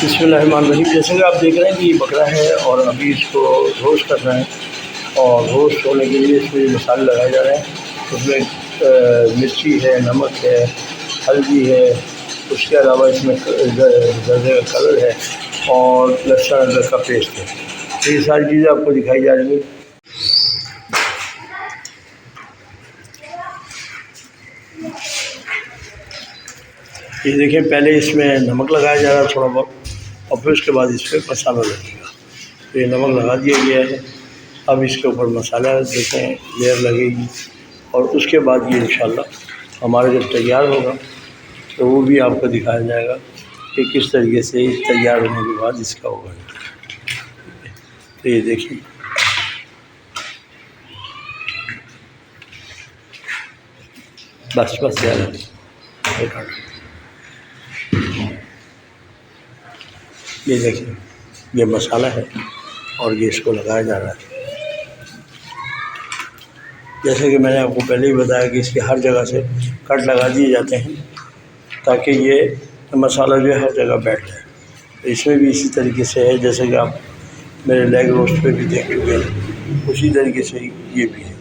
बिस्मिल्लाहिर्रहमानिर्रहीम। जैसे कि आप देख रहे हैं कि ये बकरा है और अभी इसको रोस्ट कर रहे हैं और रोस्ट होने के लिए इसमें मसाले लगाए जा रहे हैं। उसमें मिर्ची है, नमक है, हल्दी है, उसके अलावा इसमें ज़र्दे का कलर है और लहसुन अदरक का पेस्ट है। तो ये सारी चीज़ें आपको दिखाई जा रही हैं। ये देखें, पहले इसमें नमक लगाया जा रहा है थोड़ा बहुत और फिर उसके बाद इसमें मसाला लगेगा। तो ये नमक लगा दिया गया है। अब इसके ऊपर मसाला देखें लेयर लगेगी और उसके बाद ये इंशाल्लाह हमारा जब तैयार होगा तो वो भी आपको दिखाया जाएगा कि किस तरीके से तैयार होने के बाद इसका होगा। तो ये देखिए, बस यार ये देखिए, ये मसाला है और ये इसको लगाया जा रहा है। जैसे कि मैंने आपको पहले ही बताया कि इसके हर जगह से कट लगा दिए जाते हैं ताकि ये मसाला जो है हर जगह बैठ जाए। तो इसमें भी इसी तरीके से है, जैसे कि आप मेरे लेग रोस्ट पे भी देख चुके हैं, उसी तरीके से ये भी है।